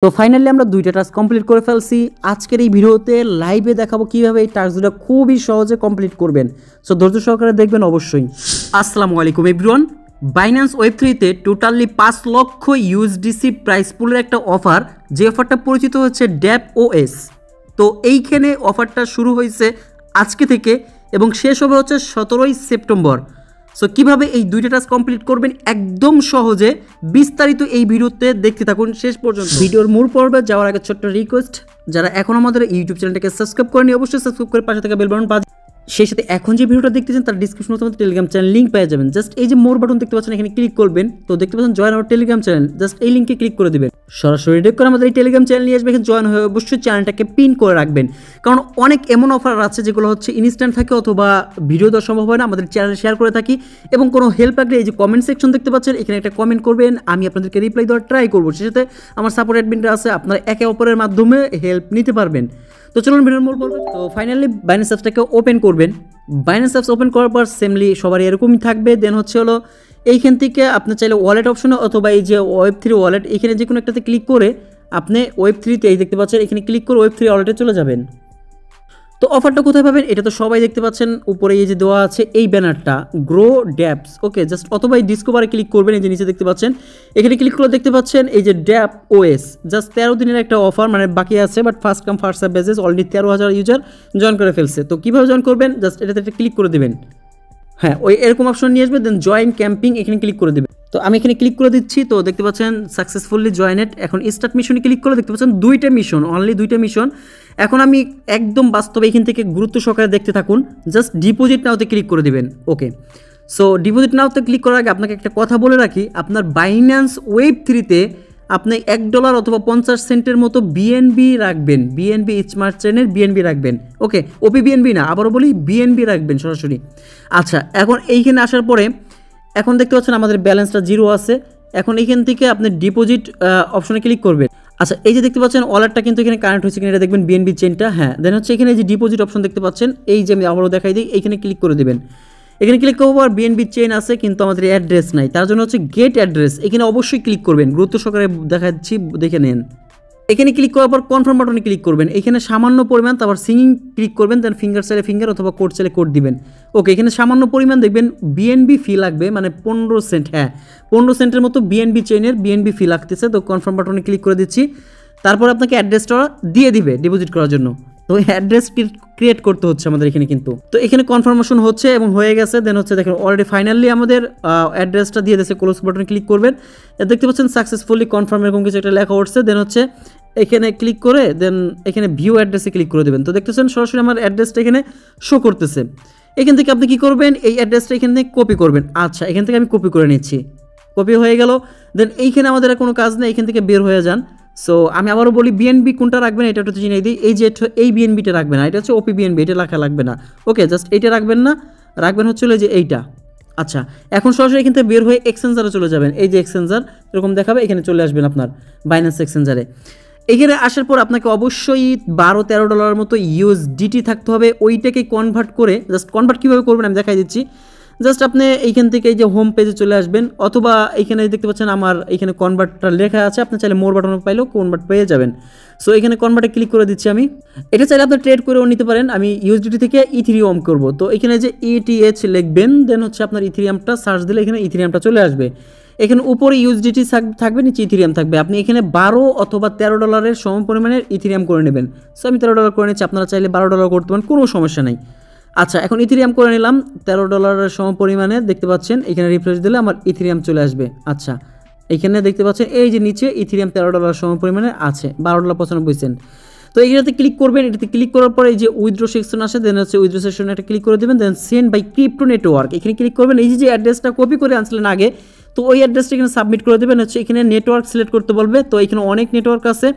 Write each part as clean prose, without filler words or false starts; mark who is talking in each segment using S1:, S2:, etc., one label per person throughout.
S1: তো ফাইনালি আমরা দুইটা টাস্ক কমপ্লিট করে ফেলছি। আজকের এই ভিডিওতে লাইভে দেখাবো কিভাবে এই টাস্ক দুটো খুবই সহজে কমপ্লিট করবেন। সো ধৈর্য সহকারে দেখবেন অবশ্যই। আসসালামু আলাইকুম এভরিওয়ান। বাইন্যান্স ওয়েব3তে টোটালি 5 লক্ষ ইউএসডিসি প্রাইস পুলের একটা অফার, যে অফারটা পরিচিত হচ্ছে ড্যাপ ওএস। তো এইখানে অফারটা শুরু হয়েছে আজকে থেকে এবং শেষ হবে হচ্ছে 17ই সেপ্টেম্বর। সো কীভাবে এই দুইটা টাস্ক কমপ্লিট করবেন একদম সহজে, বিস্তারিত এই ভিডিওতে দেখতে থাকুন শেষ পর্যন্ত। ভিডিওর মূল পর্বে যাওয়ার আগে ছোট্ট রিকোয়েস্ট, যারা এখন আমাদের ইউটিউব চ্যানেলটাকে সাবস্ক্রাইব করেনি অবশ্যই সাবস্ক্রাইব করে পাশে থাকা বেল বাটন বাজিয়ে, সেই সাথে এখন যে ভিডিওটা দেখতেছেন তার ডিসক্রিপশনে তোমাদের টেলিগ্রাম চ্যানেল লিঙ্ক পেয়ে যাবেন। জাস্ট এই যে মোর বাটন দেখতে পাচ্ছেন এখানে ক্লিক করবেন, তো দেখতে পাচ্ছেন join our Telegram channel, just এই লিঙ্কে ক্লিক করে দিবেন। সরাসরি রিডাইরেক্ট করে আমাদের এই টেলিগ্রাম চ্যানেল নিয়ে আসবে, এখানে জয়েন হয়ে অবশ্যই চ্যানেলটাকে পিন করে রাখবেন, কারণ অনেক এমন অফার আছে যেগুলো হচ্ছে ইনস্ট্যান্ট থাকে অথবা ভিডিও দেওয়া সম্ভব হয় না, আমাদের চ্যানেলে শেয়ার করে থাকি। এবং কোনো হেল্প লাগলে এই যে কমেন্ট সেকশন দেখতে পাচ্ছেন এখানে একটা কমেন্ট করবেন, আমি আপনাদেরকে রিপ্লাই দেওয়ার ট্রাই করবো। সেই সাথে আমার সাপোর্ট অ্যাডমিনরা আছে, আপনারা একে অপরের মাধ্যমে হেল্প নিতে পারবেন। তো চলুন ভিডিওর মূল পর্বে। তো ফাইনালি বাইন্যান্স অ্যাপসটাকে ওপেন করবেন। বাইন্যান্স অ্যাপস ওপেন করার পর সেমলি সবারই এরকমই থাকবে। দেন হচ্ছে হলো এইখান থেকে আপনি চাইলে ওয়ালেট অপশনে অথবা এই যে ওয়েব3 ওয়ালেট এখানে যে কোনো একটাতে ক্লিক করে আপনি ওয়েব3তে এই দেখতে পাচ্ছেন এখানে ক্লিক করে ওয়েব3 ওয়ালেটে চলে যাবেন। তো অফারটা কোথায় পাবেন এটা তো সবাই দেখতে পাচ্ছেন, উপরে এই যে দেওয়া আছে এই ব্যানারটা গ্রো ড্যাপস, ওকে জাস্ট অথবা এই ডিসকভারে ক্লিক করবেন, এই যে নিচে দেখতে পাচ্ছেন এখানে ক্লিক করে দেখতে পাচ্ছেন এই যে ড্যাপ ওএস, জাস্ট 13 দিনের একটা অফার, মানে বাকি আছে but first come first serve basis already 13,000 user join করে ফেলছে। তো কীভাবে জয়েন করবেন, জাস্ট এটাতে একটা ক্লিক করে দেবেন। হ্যাঁ, ওই এরকম অপশন নিয়ে আসবে, দেন জয়েন ক্যাম্পিং এখানে ক্লিক করে দেবেন। তো আমি এখানে ক্লিক করে দিচ্ছি, তো দেখতে পাচ্ছেন সাকসেসফুলি জয়েনেড। এখন স্টার্ট মিশনে ক্লিক করে দেখতে পাচ্ছেন দুইটা মিশন, অনলি দুইটা মিশন। এখন আমি একদম বাস্তবে এখান থেকে গুরুত্ব সহকারে দেখতে থাকুন। জাস্ট ডিপোজিট নাওতে ক্লিক করে দিবেন। ওকে, সো ডিপোজিট নাওতে ক্লিক করার আগে আপনাকে একটা কথা বলে রাখি, আপনার বাইন্যান্স ওয়েব3তে আপনি $1 অথবা 50 সেন্টের মতো বিএনবি রাখবেন, বিএনবি স্মার্ট চেনের বিএনবি রাখবেন। ওকে, ওপি বিএনবি না, আবারও বলি বিএনবি রাখবেন সরাসরি। আচ্ছা, এখন এইখানে আসার পরে এখন দেখতে পাচ্ছেন আমাদের ব্যালেন্সটা 0 আছে। এখন এইখান থেকে আপনি ডিপোজিট অপশনে ক্লিক করবেন। আচ্ছা, এই যে দেখতে পাচ্ছেন ওয়ালেটটা কিন্তু এখানে কানেক্ট হয়েছে কিনা এটা দেখবেন, বিএনবি চেনটা। হ্যাঁ, দেন হচ্ছে এখানে এই যে ডিপোজিট অপশন দেখতে পাচ্ছেন, এই যে আমি আবারও দেখাই দিই, এইখানে ক্লিক করে দেবেন। এখানে ক্লিক করার পর বিএনবি চেইন আছে কিন্তু আমাদের অ্যাড্রেস নাই, তার জন্য হচ্ছে গেট অ্যাড্রেস, এখানে অবশ্যই ক্লিক করবেন, গুরুত্ব সহকারে দেখাচ্ছি দেখে নেন। এখানে ক্লিক করার পর কনফার্ম বাটনে ক্লিক করবেন, এখানে সামান্য পরিমাণ, তারপর সিঙ্গিং ক্লিক করবেন, দেন ফিঙ্গার চাইলে ফিঙ্গার অথবা কোড চাইলে কোড দিবেন। ওকে, এখানে সামান্য পরিমাণ দেখবেন বিএনবি ফি লাগবে, মানে 15 সেন্ট। হ্যাঁ, 15 সেন্টের মতো বিএনবি চেইনের বিএনবি ফি লাগতেছে। তো কনফার্ম বাটনে ক্লিক করে দিচ্ছি, তারপর আপনাকে অ্যাড্রেসটা দিয়ে দিবে ডিপোজিট করার জন্য। তো অ্যাড্রেস ক্রিয়েট করতে হচ্ছে আমাদের এখানে কিন্তু। তো এখানে কনফার্মেশন হচ্ছে এবং হয়ে গেছে। দেন হচ্ছে দেখেন অলরেডি ফাইনালি আমাদের অ্যাড্রেসটা দিয়ে দিয়েছে। ক্লোজ বাটনে ক্লিক করবেন, দেখতে পাচ্ছেন সাকসেসফুলি কনফার্ম এরকম কিছু একটা লেখা উঠছে। দেন হচ্ছে এখানে ক্লিক করে দেন এখানে ভিউ অ্যাড্রেসে ক্লিক করে দেবেন। তো দেখতেছেন সরাসরি আমার অ্যাড্রেসটা এখানে শো করতেছে। এখান থেকে আপনি কী করবেন, এই অ্যাড্রেসটা এখান থেকে কপি করবেন। আচ্ছা, এখান থেকে আমি কপি করে নিচ্ছি, কপি হয়ে গেল। দেন এইখানে আমাদের কোনো কাজ নেই, এখান থেকে বের হয়ে যান। সো আমি আবারও বলি বিএনবি কোনটা রাখবেন এটা একটু চিনিয়ে দিই, এই যে এই বিএনবিটা রাখবেন না, এটা হচ্ছে ওপি বিএনবি, এটা রাখা লাগবে না। ওকে, জাস্ট এইটা রাখবেন না, রাখবেন হচ্ছে যে এইটা। আচ্ছা, এখন সরাসরি এখান থেকে বের হয়ে এক্সচেঞ্জারে চলে যাবেন, এই যে এক্সচেঞ্জার এরকম দেখাবে, এখানে চলে আসবেন আপনার বাইন্যান্স এক্সচেঞ্জারে। এখানে আসার পর আপনাকে অবশ্যই $12-13 মতো ইউএসডিটি থাকতে হবে, ওইটাকে কনভার্ট করে, জাস্ট কনভার্ট কীভাবে করবেন আমি দেখাই দিচ্ছি। জাস্ট আপনি এইখান থেকে এই যে হোম পেজে চলে আসবেন, অথবা এইখানে দেখতে পাচ্ছেন আমার এইখানে কনভার্টটা লেখা আছে, আপনি চাইলে মোর বাটন পাইলেও কনভার্ট পেয়ে যাবেন। সো এখানে কনভার্টে ক্লিক করে দিচ্ছি আমি। এটা চাইলে আপনি ট্রেড করেও নিতে পারেন, আমি ইউএসডিটি থেকে ইথেরিয়াম করব। তো এখানে যে ETH লিখবেন, দেন হচ্ছে আপনার ইথেরিয়ামটা সার্চ দিলে এখানে ইথেরিয়ামটা চলে আসবে। এখানে উপরে ইউএসডিটি থাকবে, নিচে ইথেরিয়াম থাকবে। আপনি এখানে $12 অথবা $13 সম পরিমাণের ইথেরিয়াম করে নেবেন। সো আমি $13 করে নিচ্ছি, আপনারা চাইলে $12 করতে পারেন, কোনো সমস্যা নেই। আচ্ছা, এখন ইথেরিয়াম করে নিলাম $13 সম পরিমাণে, দেখতে পাচ্ছেন এখানে রিফ্রেশ দিলে আমার ইথেরিয়াম চলে আসবে। আচ্ছা, এখানে দেখতে পাচ্ছেন এই যে নিচে ইথেরিয়াম $13 সম পরিমাণে আছে, $12.95। তো এইটাতে ক্লিক করবেন, এটাতে ক্লিক করার পরে এই যে উইথড্র সেকশন আসে, দেন হচ্ছে উইথড্র সেকশনে একটা ক্লিক করে দেবেন, then send by crypto network এখানে ক্লিক করবেন। এই যে অ্যাড্রেসটা কপি করে আনছিলেন আগে, তো ওই অ্যাড্রেসটা এখানে সাবমিট করে দেবেন। হচ্ছে এখানে নেটওয়ার্ক সিলেক্ট করতে বলবে, তো এখানে অনেক নেটওয়ার্ক আছে।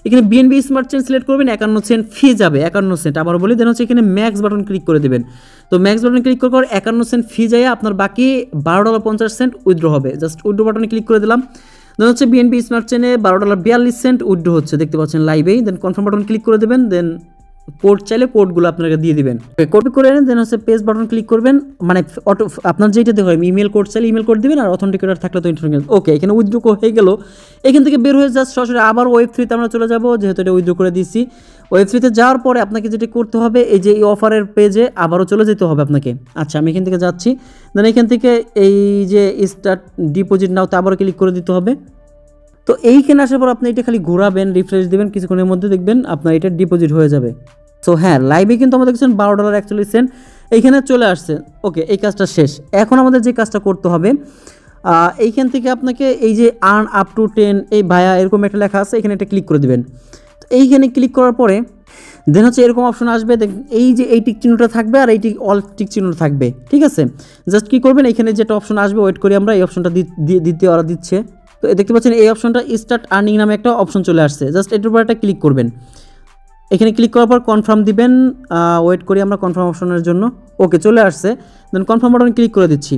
S1: এখানে বিএনবি স্মার্ট চেন সিলেক্ট করবেন, 51 সেন্ট ফি যাবে, 51 সেন্ট। আবার বলি, দেন হচ্ছে এখানে ম্যাক্স বাটন ক্লিক করে দেবেন। তো ম্যাক্স বাটনে ক্লিক করার পর 51 সেন্ট ফি যায়, আপনার বাকি $12.50 উইথড্র হবে। জাস্ট উইথড্র বাটনে ক্লিক করে দিলাম। দেন হচ্ছে বিএনবি স্মার্ট চেনে $12.42 উইথড্র হচ্ছে, দেখতে পাচ্ছেন লাইভেই। দেন কনফার্ম বাটন ক্লিক করে দেবেন, দেন কোড চাইলে কোডগুলো আপনাকে দিয়ে দিবেন। কপি করে নেন, দেন হচ্ছে পেস্ট বাটন ক্লিক করবেন, মানে অটো আপনার যেটা দেখো ইমেল কোড চাইলে ইমেল কোড দিবেন, আর অথেন্টিকেটর থাকলে তো ইন্টারনেট। ওকে, এখানে উইথড্র হয়ে গেল। এখান থেকে বের হয়ে জাস্ট সরাসরি আবার ওয়েব3তে আমরা চলে যাব, যেহেতু এটা উইথড্র করে দিয়েছি। ওয়েব3তে যাওয়ার পরে আপনাকে যেটা করতে হবে, এই যে এই অফারের পেজে আবারও চলে যেতে হবে আপনাকে। আচ্ছা, আমি এখান থেকে যাচ্ছি, দেন এখান থেকে এই যে স্টার্ট ডিপোজিট নাওতে আবারও ক্লিক করে দিতে হবে। তো এইখানে আসার পর আপনি এটা খালি ঘোরাবেন, রিফ্রেশ দেবেন, কিছুক্ষণের মধ্যে দেখবেন আপনার এটা ডিপোজিট হয়ে যাবে। সো হ্যাঁ, লাইভে কিন্তু আমাদের দেখছেন $12.41 এইখানে চলে আসছে। ওকে, এই কাজটা শেষ। এখন আমাদের যে কাজটা করতে হবে, এইখান থেকে আপনাকে এই যে আর্ন আপ টু 10 এই ভায়া এরকম একটা লেখা আছে, এখানে একটা ক্লিক করে দেবেন। তো এইখানে ক্লিক করার পরে দেন হচ্ছে এরকম অপশন আসবে, এই যে এই টিক চিহ্নটা থাকবে আর এই অল টিক চিহ্নটা থাকবে, ঠিক আছে। জাস্ট কী করবেন, এখানে যেটা অপশন আসবে ওয়েট করি আমরা, এই অপশনটা দিতে ওরা দিচ্ছে। তো দেখতে পাচ্ছেন এই অপশনটা স্টার্ট আর্নিং নামে একটা অপশন চলে আসছে, জাস্ট এটার উপর একটা ক্লিক করবেন। এখানে ক্লিক করার পর কনফার্ম দিবেন, ওয়েট করি আমরা কনফার্ম অপশনের জন্য। ওকে, চলে আসছে, দেন কনফার্ম বাটন ক্লিক করে দিচ্ছি।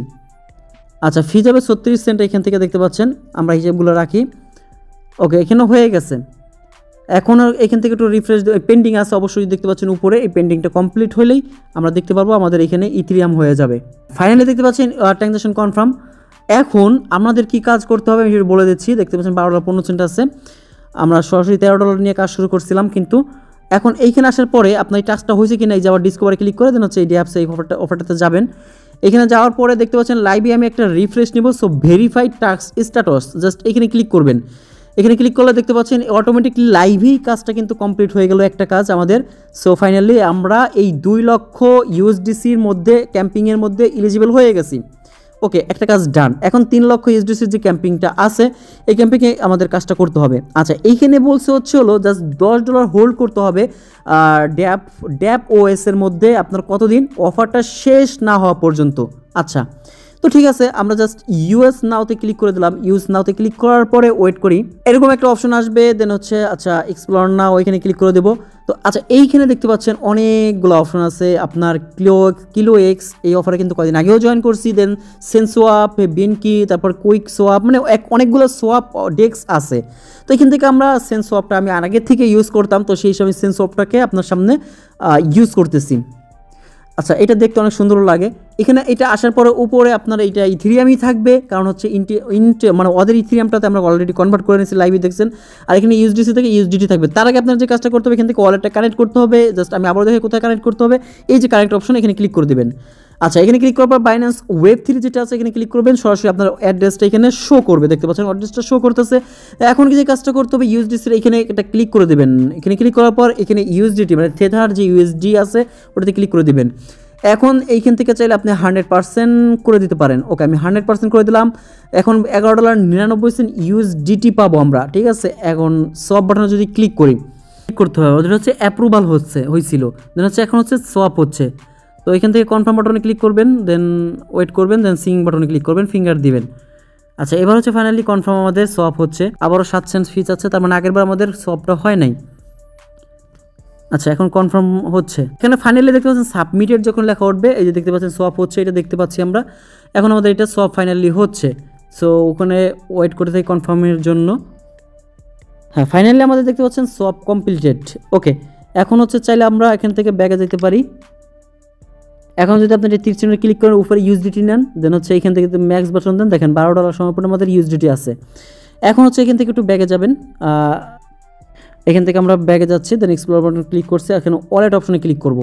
S1: আচ্ছা, ফি যাবে 36 সেন্ট, এখান থেকে দেখতে পাচ্ছেন, আমরা হিসাবগুলো রাখি। ওকে, এখানেও হয়ে গেছে। এখন এখান থেকে একটু রিফ্রেশ, পেন্ডিং আছে অবশ্যই দেখতে পাচ্ছেন উপরে, এই পেন্ডিংটা কমপ্লিট হলেই আমরা দেখতে পারবো আমাদের এখানে ইথেরিয়াম হয়ে যাবে। ফাইনালি দেখতে পাচ্ছেন ট্রানজাকশন কনফার্ম। এখন আমাদের কি কাজ করতে হবে আমি বলে দিচ্ছি। দেখতে পাচ্ছেন $12.15 আছে, আমরা সরাসরি $13 নিয়ে কাজ শুরু করছিলাম, কিন্তু এখন এইখানে আসার পরে আপনার এই টাস্কটা হয়েছে কিনা, এই যাওয়ার ডিসকভারে ক্লিক করে দেন হচ্ছে এই অ্যাপসে এই অফারটাতে যাবেন। এখানে যাওয়ার পরে দেখতে পাচ্ছেন লাইভে আমি একটা রিফ্রেশ নেব, so verified task status, just এখানে ক্লিক করবেন। এখানে ক্লিক করলে দেখতে পাচ্ছেন অটোমেটিকলি লাইভেই কাজটা কিন্তু কমপ্লিট হয়ে গেল একটা কাজ আমাদের। সো ফাইনালি আমরা এই 2 লক্ষ USDCর মধ্যে ক্যাম্পিংয়ের মধ্যে এলিজিবল হয়ে গেছি। ওকে, একটা কাজ ডান। এখন 3 লক্ষ USDCর যে ক্যাম্পিংটা আছে, এই ক্যাম্পিংয়ে আমাদের কাজটা করতে হবে। আচ্ছা, এইখানে বলছে হচ্ছে হলো জাস্ট $10 হোল্ড করতে হবে ড্যাপ OS এর মধ্যে আপনার কতদিন, অফারটা শেষ না হওয়া পর্যন্ত। আচ্ছা, তো ঠিক আছে, আমরা জাস্ট ইউএস নাওতে ক্লিক করে দিলাম। ইউএস নাওতে ক্লিক করার পরে ওয়েট করি, এরকম একটা অপশন আসবে, দেন হচ্ছে আচ্ছা এক্সপ্লোর নাও, ওইখানে ক্লিক করে দেবো। তো আচ্ছা, এইখানে দেখতে পাচ্ছেন অনেকগুলো অপশন আছে আপনার। কিলো এক্স এই অফারে কিন্তু কদিন আগেও জয়েন করছি, দেন সেন্সোয়াপ, বিনকি, তারপর কুইক সোয়াপ, মানে অনেকগুলো সোয়াপ ডেক্স আছে। তো এখান থেকে আমরা সেন্সোয়াপটা আমি আগের থেকে ইউজ করতাম, তো সেই সময় সেন্সোয়াপটাকে আপনার সামনে ইউজ করতেছি। আচ্ছা, এটা দেখতে অনেক সুন্দর লাগে। এখানে এটা আসার পরে উপরে আপনার এইটা ইথেরিয়ামই থাকবে, কারণ হচ্ছে মানে ওদের ইথেরিয়ামটাতে আমরা অলরেডি কনভার্ট করে নিয়েছি, লাইভে দেখছেন। আর এখানে ইউএসডিসি থেকে ইউএসডিটি থাকবে। তার আগে আপনার যে কাজটা করতে হবে, এখান থেকে ওয়ালেটটা কানেক্ট করতে হবে। জাস্ট আমি আবার দেখে কোথায় কানেক্ট করতে হবে, এই যে কানেক্ট অপশন, এখানে ক্লিক করে দেবেন। আচ্ছা, এখানে ক্লিক করার পর বাইন্যান্স ওয়েব3 যেটা আছে এখানে ক্লিক করবেন, সরাসরি আপনার অ্যাড্রেসটা এখানে শো করবে। দেখতে পাচ্ছেন অ্যাড্রেসটা শো করতেছে। এখন কি যে কাজটা করতে হবে, ইউএসডিসির এখানে একটা ক্লিক করে দেবেন। এখানে ক্লিক করার পর এখানে ইউএসডিটি মানে থেথার যে ইউএসডি আছে ওটাতে ক্লিক করে দেবেন। এখন এইখান থেকে চাইলে আপনি 100% করে দিতে পারেন। ওকে, আমি 100% করে দিলাম। এখন $11.99 USDT পাবো আমরা, ঠিক আছে। এখন সব বাটনে যদি ক্লিক করি, ক্লিক করতে হবে, ওদের হচ্ছে অ্যাপ্রুভাল হয়েছিল, দেন হচ্ছে এখন হচ্ছে সোয়াপ হচ্ছে। তো এখান থেকে কনফার্ম বাটনে ক্লিক করবেন, দেন ওয়েট করবেন, দেন সিং বাটনে ক্লিক করবেন, ফিঙ্গার দিবেন। আচ্ছা, এবার হচ্ছে ফাইনালি কনফার্ম আমাদের সোয়াপ হচ্ছে। আবারও 7 সেন্ট ফিস আছে, তার মানে আগেরবার আমাদের সোয়াপটা হয় নাই। আচ্ছা, এখন কনফার্ম হচ্ছে। এখানে ফাইনালি দেখতে পাচ্ছেন সাবমিটেড যখন লেখা উঠবে, এই যে দেখতে পাচ্ছেন সোয়াপ হচ্ছে, এটা দেখতে পাচ্ছি আমরা। এখন আমাদের এটা সোয়াপ ফাইনালি হচ্ছে। সো ওখানে ওয়েট করতে থাকি কনফার্মের জন্য। হ্যাঁ, ফাইনালি আমাদের দেখতে পাচ্ছেন সোয়াপ কমপ্লিটেড। ওকে, এখন হচ্ছে চাইলে আমরা এখান থেকে ব্যাগে যেতে পারি। এখন যদি আপনি তীর চিহ্নে ক্লিক করেন, উপরে ইউএসডিটি নেন, দেন হচ্ছে এখান থেকে ম্যাক্স বাটন দেন, দেখেন $12 সম্পূর্ণ আমাদের ইউএসডিটি আছে। এখন হচ্ছে এখান থেকে একটু ব্যাগে যাবেন, এখান থেকে আমরা ব্যাগে যাচ্ছি, দেন এক্সপ্লোর বাটন ক্লিক করছি। এখন ওয়ালেট অপশনে ক্লিক করব।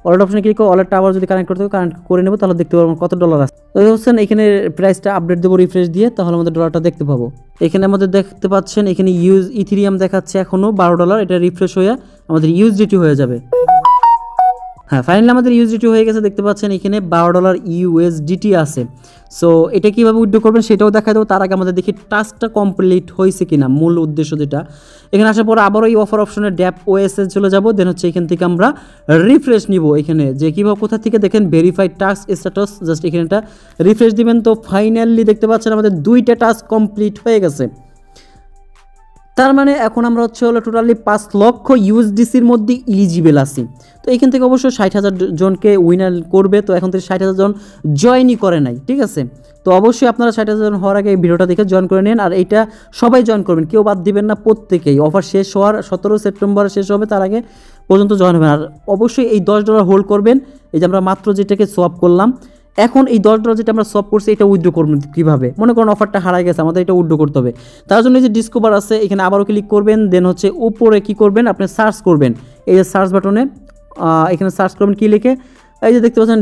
S1: ওয়ালেট অপশনে ক্লিক করে ওয়ালেটটা আবার যদি কানেক্ট করতে হবে কানেক্ট করে নেব, তাহলে দেখতে পারবো কত ডলার আছে। তো হচ্ছেন এখানে প্রাইসটা আপডেট দেবো রিফ্রেশ দিয়ে, তাহলে আমাদের ডলারটা দেখতে পাবো। এখানে আমাদের দেখতে পাচ্ছেন এখানে ইথেরিয়াম দেখাচ্ছে এখনও $12, এটা রিফ্রেশ হয়ে আমাদের ইউএসডিটি হয়ে যাবে। হ্যাঁ, ফাইনালি আমাদের ইউএসডিটি হয়ে গেছে, দেখতে পাচ্ছেন এখানে $12 USDT আছে। সো এটা কীভাবে উইথড্র করবেন সেটাও দেখা দেবো। তার আগে আমাদের দেখি টাস্কটা কমপ্লিট হয়েছে কিনা, মূল উদ্দেশ্য যেটা। এখানে আসার পর আবারও এই অফার অপশনে ড্যাপ OS চলে যাব, দেন হচ্ছে এখান থেকে আমরা রিফ্রেশ নিব। এখানে যে কীভাবে কোথা থেকে দেখেন ভেরিফাইড টাস্ক স্ট্যাটাস, জাস্ট এখানে একটা রিফ্রেশ দিবেন। তো ফাইনালি দেখতে পাচ্ছেন আমাদের 2টা টাস্ক কমপ্লিট হয়ে গেছে। তার মানে এখন আমরা হচ্ছে হলো টোটালি 5 লক্ষ USDCর মধ্যে ইলিজিবল আছি। তো এখান থেকে অবশ্য 60,000 জনকে উইনার করবে। তো এখন থেকে 60,000 জন জয়েনই করে নাই, ঠিক আছে। তো অবশ্যই আপনারা 60,000 জন হওয়ার আগে এই ভিডিওটা দেখে জয়েন করে নেন। আর এইটা সবাই জয়েন করবেন, কেউ বাদ দিবেন না, প্রত্যেকেই। অফার শেষ হওয়ার 17 সেপ্টেম্বর শেষ হবে, তার আগে পর্যন্ত জয়েন হবেন। আর অবশ্যই এই $10 হোল্ড করবেন। এই যে আমরা মাত্র যেটাকে সোয়াপ করলাম, এখন এই $10 যেটা আমরা সোয়াপ করছি এটা উইথড্র করবেন কীভাবে? মনে করেন অফারটা হারাই গেছে, আমাদের এটা উইথড্র করতে হবে। তার জন্য এই যে ডিসকভার আছে এখানে আবারও ক্লিক করবেন, দেন হচ্ছে উপরে কী করবেন, আপনি সার্চ করবেন, এই যে সার্চ বাটনে এখানে সার্চ করবেন কী লিখে, এই যে দেখতে পাচ্ছেন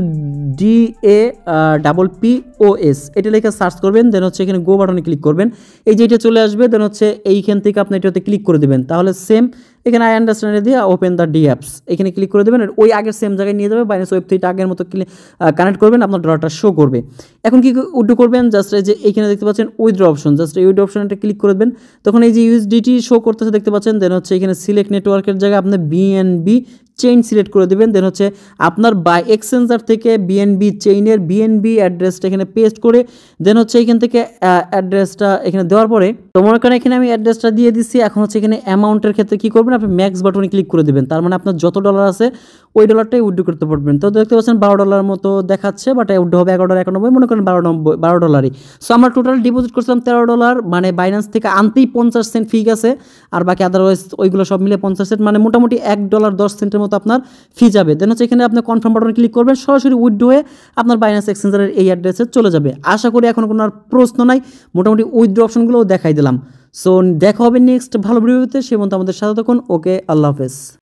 S1: DAPPOS, এটা লিখে সার্চ করবেন, দেন হচ্ছে এখানে গো বাটনে ক্লিক করবেন, এই যে এটা চলে আসবে, দেন হচ্ছে এইখান থেকে আপনি এটাতে ক্লিক করে দেবেন। তাহলে সেম এখানে আই আন্ডারস্ট্যান্ডে দিয়ে ওপেন দ্য ডি অ্যাপস এখানে ক্লিক করে দেবেন, ওই আগের সেম জায়গায় নিয়ে যাবে, বাইন্যান্স ওয়েব 3টা আগের মতো কানেক্ট করবেন, আপনার ডলারটা শো করবে। এখন কি উইথড্র করবেন, জাস্ট এই যে এইখানে দেখতে পাচ্ছেন উইথড্র অপশন, জাস্ট এই উইথড্র অপশনটা ক্লিক করে দেবেন। তখন এই যে ইউএসডিটি শো করতেছে দেখতে পাচ্ছেন, দেন হচ্ছে এখানে সিলেক্ট নেটওয়ার্কের জায়গায় আপনি বিএনবি চেইন সিলেক্ট করে দেবেন, দেন হচ্ছে আপনার বাই এক্সচেঞ্জার থেকে বিএনবি চেইনের বিএনবি অ্যাড্রেসটা এখানে পেস্ট করে, দেন হচ্ছে এখান থেকে অ্যাড্রেসটা এখানে দেওয়ার পরে তো মনে করেন এখানে আমি অ্যাড্রেসটা দিয়ে দিচ্ছি। এখন হচ্ছে এখানে অ্যামাউন্টের ক্ষেত্রে কী করবেন, আপনি ম্যাক্স বাটনে ক্লিক করে দেবেন, তার মানে আপনার যত ডলার আছে ওই ডলারটাই উইথড্র করতে পারবেন। তো দেখতে পাচ্ছেন $12 মতো দেখাচ্ছে, বাট উইথড্র হবে $11.91, মনে করেন $12 সো আমরা টোটাল ডিপোজিট করছিলাম $13, মানে বাইন্যান্স থেকে আনতেই 50 সেন্ট ফি গেছে, আর বাকি আদারওয়াইজ ওইগুলো সব মিলে 50 সেন্ট, মানে মোটামুটি $1.10 মতো আপনার ফি যাবে। দেন হচ্ছে এখানে আপনি কনফার্ম বাটনে ক্লিক করবেন, সরাসরি উইথড্র হয়ে আপনার বাইন্যান্স এক্সচেঞ্জারের এই অ্যাড্রেসে চলে যাবে। আশা করি এখন কোনো আর প্রশ্ন নাই, মোটামুটি উইথড্র অপশনগুলোও দেখাই দিলাম। সো দেখা হবে নেক্সট ভালো ভিডিওতে, সে পর্যন্ত আমাদের সাথে থাকুন। ওকে, আল্লাহ হাফেজ।